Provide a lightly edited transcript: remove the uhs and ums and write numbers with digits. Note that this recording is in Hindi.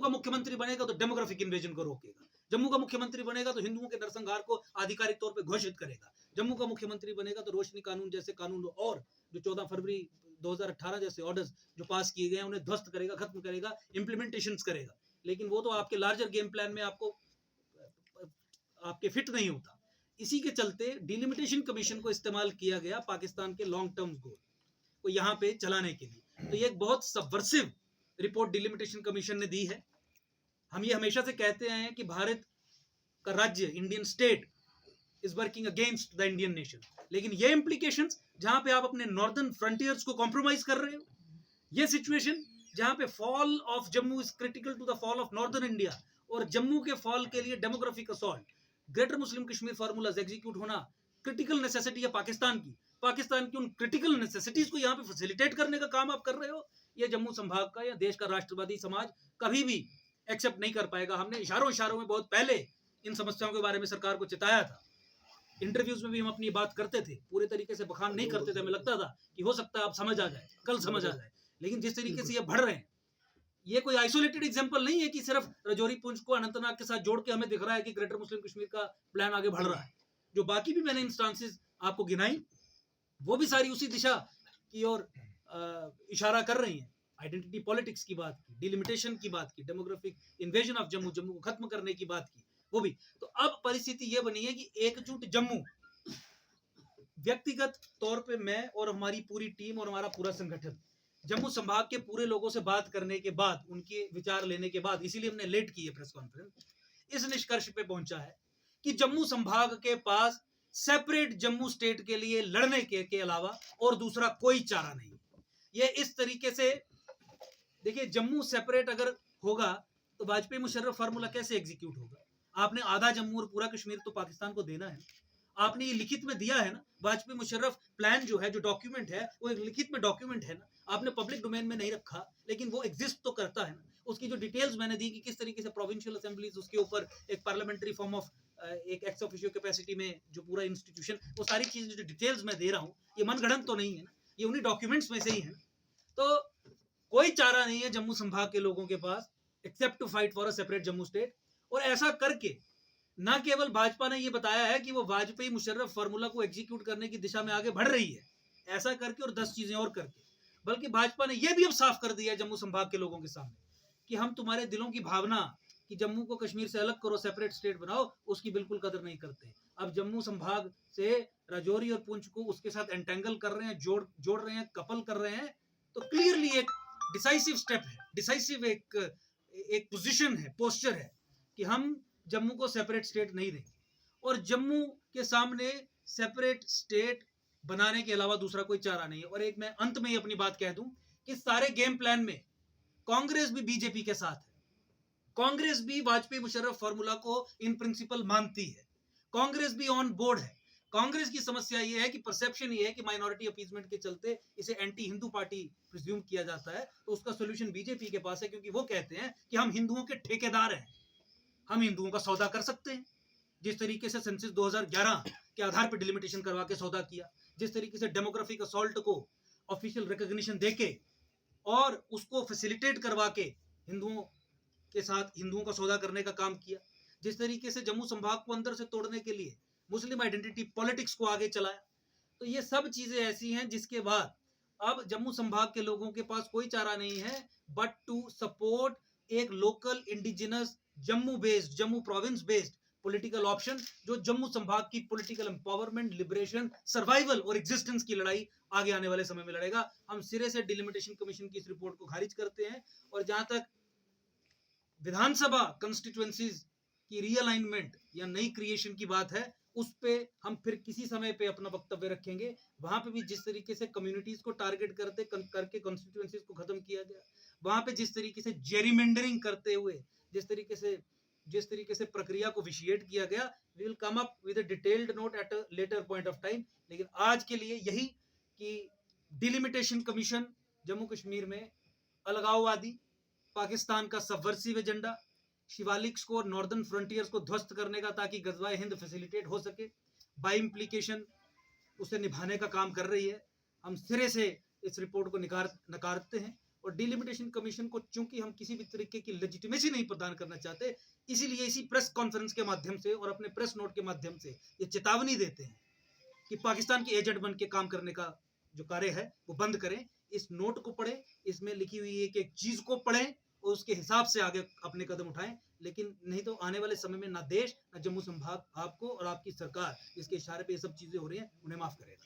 का मुख्यमंत्री बनेगा तो डेमोग्राफिक इन्वेजन को रोकेगा, जम्मू का मुख्यमंत्री बनेगा तो हिंदुओं के नरसंहार को आधिकारिक तौर पे घोषित करेगा, जम्मू का मुख्यमंत्री बनेगा तो रोशनी कानून जैसे कानून और जो 14 फरवरी 2018 जैसे ऑर्डर्स जो पास किए गए हैं उन्हें ध्वस्त करेगा, खत्म करेगा, इंप्लीमेंटेशंस करेगा। लेकिन वो तो आपके लार्जर गेम प्लान में आपके फिट नहीं होता। इसी के चलते डिलिमिटेशन कमीशन को इस्तेमाल किया गया पाकिस्तान के लॉन्ग टर्म गोल को यहाँ पे चलाने के लिए। तो ये एक बहुत सबवर्सिव रिपोर्ट डिलिमिटेशन कमीशन ने दी है। हम ये हमेशा से कहते आए हैं कि भारत का राज्य, Indian state is working against the Indian nation, लेकिन ये इंप्लीकेशंस जहां पे आप अपने नॉर्दर्न फ्रंटियर्स को कॉम्प्रोमाइज कर रहे हो, ये सिचुएशन जहां पे fall of Jammu is critical to the fall of northern India, और जम्मू के फॉल के लिए demographic assault, greater Muslim Kashmir formulas execute होना क्रिटिकल नेसेसिटी है पाकिस्तान की उन क्रिटिकल नेसेसिटीज को यहाँ पे फैसिलिटेट करने का काम आप कर रहे हो। ये जम्मू संभाग का या देश का राष्ट्रवादी समाज कभी भी एक्सेप्ट नहीं कर पाएगा। हमने इशारों में बहुत पहले इन समस्याओं के बारे में सरकार को चिताया था। इंटरव्यूज में भी हम अपनी बात करते थे, पूरे तरीके से बखान नहीं करते थे। हमें लगता था कि हो सकता है अब समझ आ जाए, कल समझ आ जाए, लेकिन जिस तरीके से ये बढ़ रहे हैं, ये कोई आइसोलेटेड एग्जांपल नहीं है कि सिर्फ रजौरी पुंछ को अनंतनाग के साथ जोड़ के हमें दिख रहा है कि ग्रेटर मुस्लिम कश्मीर का प्लान आगे बढ़ रहा है। जो बाकी भी मैंने इंस्टांसेस आपको गिनाई, वो भी सारी उसी दिशा की ओर इशारा कर रही हैं। आइडेंटिटी पॉलिटिक्स की बात की, डिलिमिटेशन की बात की, डेमोग्राफिक इन्वेजन ऑफ जम्मू को खत्म करने की बात की, वो भी। तो अब परिस्थिति ये बनी है कि एकजुट जम्मू, व्यक्तिगत तौर पे मैं और हमारी पूरी टीम और हमारा पूरा संगठन जम्मू संभाग के पूरे लोगों से बात करने के बाद, उनके विचार लेने के बाद, इसीलिए हमने लेट की है प्रेस कॉन्फ्रेंस, इस निष्कर्ष पे पहुंचा है कि जम्मू संभाग के पास सेपरेट जम्मू स्टेट के लिए लड़ने के अलावा और दूसरा कोई चारा नहीं। ये इस तरीके से देखिए, जम्मू सेपरेट अगर होगा तो वाजपेयी मुशर्रफ फार्मूला कैसे एग्जीक्यूट होगा? आपने आधा जम्मू और पूरा कश्मीर तो पाकिस्तान को देना है, आपने ये लिखित में दिया है ना। वाजपेयी मुशर्रफ प्लान जो है, जो डॉक्यूमेंट है, वो एक लिखित में डॉक्यूमेंट है ना, आपने पब्लिक डोमेन में नहीं रखा, लेकिन वो एग्जिस्ट तो करता है ना। उसकी जो डिटेल्स मैंने दी कि किस तरीके से प्रोविंशियल असेंबलीज उसके ऊपर एक पार्लियामेंट्री फॉर्म ऑफ एक एक्स ऑफिशियो कैपेसिटी में जो पूरा इंस्टीट्यूशन, वो सारी चीजें जो डिटेल्स मैं दे रहा हूँ, ये मनगढ़ंत तो नहीं है ना, ये उन्हीं डॉक्यूमेंट्स में से ही है ना। तो कोई चारा नहीं है जम्मू संभाग के लोगों के पास except to fight for a separate Jammu state. और ऐसा करके न केवल भाजपा ने ये बताया है कि वो वाजपेयी मुशर्रफ फार्मूला को एग्जीक्यूट करने की दिशा में आगे बढ़ रही है, ऐसा करके और 10 चीजें और करके, बल्कि भाजपा ने यह भी अब साफ कर दिया है जम्मू संभाग के लोगों के सामने कि हम तुम्हारे दिलों की भावना कि जम्मू को कश्मीर से अलग करो, सेपरेट स्टेट बनाओ, उसकी बिल्कुल कदर नहीं करते। अब जम्मू संभाग से राजौरी और पुंछ को उसके साथ एंटेंगल कर रहे हैं, जोड़ रहे हैं, कपल कर रहे हैं। तो क्लियरली एक डिसाइसिव स्टेप है, डिसाइसिव एक पोजीशन है, पोस्चर है कि हम जम्मू को सेपरेट स्टेट नहीं देंगे। और जम्मू के सामने सेपरेट स्टेट बनाने के अलावा दूसरा कोई चारा नहीं है। और एक मैं अंत में ही अपनी बात कह दूं कि सारे गेम प्लान में कांग्रेस भी बीजेपी के साथ है, कांग्रेस भी वाजपेयी मुशर्रफ फार्मूला को इन प्रिंसिपल मानती है, कांग्रेस भी ऑन बोर्ड है। कांग्रेस की समस्या यह है कि परसेप्शन ये है कि माइनॉरिटी अपीजमेंट के चलते इसे एंटी हिंदू पार्टी प्रिज्यूम किया जाता है, तो उसका सोल्यूशन बीजेपी के पास है, क्योंकि वो कहते हैं कि हम हिंदुओं के ठेकेदार हैं, हम हिंदुओं का सौदा कर सकते हैं। जिस तरीके से सेंसस 2011 के आधार पर डिलिमिटेशन करवा के सौदा किया, जिस तरीके से डेमोग्राफिक असॉल्ट को ऑफिशियल रिकॉग्निशन देके और उसको फैसिलिटेट करवा के हिंदुओं के साथ हिंदुओं का सौदा करने का काम किया, जिस तरीके से जम्मू संभाग को अंदर से तोड़ने के लिए मुस्लिम आइडेंटिटी पॉलिटिक्स को आगे चलाया, तो ये सब चीजें ऐसी हैं जिसके बाद अब जम्मू संभाग के लोगों के पास कोई चारा नहीं है बट टू सपोर्ट एक local indigenous Jammu based, Jammu province based political option, जो जम्मू संभाग की पॉलिटिकल एम्पावरमेंट, लिबरेशन, सर्वाइवल और एग्जिस्टेंस की लड़ाई आगे आने वाले समय में लड़ेगा। हम सिरे से डिलिमिटेशन कमीशन की इस रिपोर्ट को खारिज करते हैं। और जहां तक विधानसभा कंस्टिट्यूएंसीज की रीअलाइनमेंट या नई क्रिएशन की बात है, उस पे हम फिर किसी समय पे अपना वक्तव्य रखेंगे। वहां पे भी जिस तरीके से कम्युनिटीज को टारगेट करके कॉन्स्टिट्यूएंसीज को खत्म किया गया, वहां पे जिस तरीके से जेरीमेंडरिंग करते हुए जिस तरीके से प्रक्रिया को विशिएट किया गया, we will come up with a detailed note at a later point of time. लेकिन आज के लिए यही कि डिलिमिटेशन कमीशन जम्मू कश्मीर में अलगाववादी, पाकिस्तान का सबवर्सिव एजेंडा, शिवालिक्स को, नॉर्दर्न फ्रंटियर्स को ध्वस्त करने का, ताकि गजवाए हिंद फैसिलिटेट हो सके, बाय इम्प्लीकेशन उसे निभाने का काम कर रही है। हम सिरे से इस रिपोर्ट को नकारते हैं और डिलिमिटेशन कमीशन को चूंकि हम किसी भी तरीके की लेजिटिमेसी नहीं प्रदान करना चाहते, इसीलिए इसी प्रेस कॉन्फ्रेंस के माध्यम से और अपने प्रेस नोट के माध्यम से ये चेतावनी देते हैं कि पाकिस्तान के एजेंट बन के काम करने का जो कार्य है वो बंद करें। इस नोट को पढ़ें, इसमें लिखी हुई एक एक चीज को पढ़ें और उसके हिसाब से आगे अपने कदम उठाएं, लेकिन नहीं तो आने वाले समय में ना देश ना जम्मू संभाग आपको और आपकी सरकार जिसके इशारे पे ये सब चीजें हो रही हैं उन्हें माफ करेगा।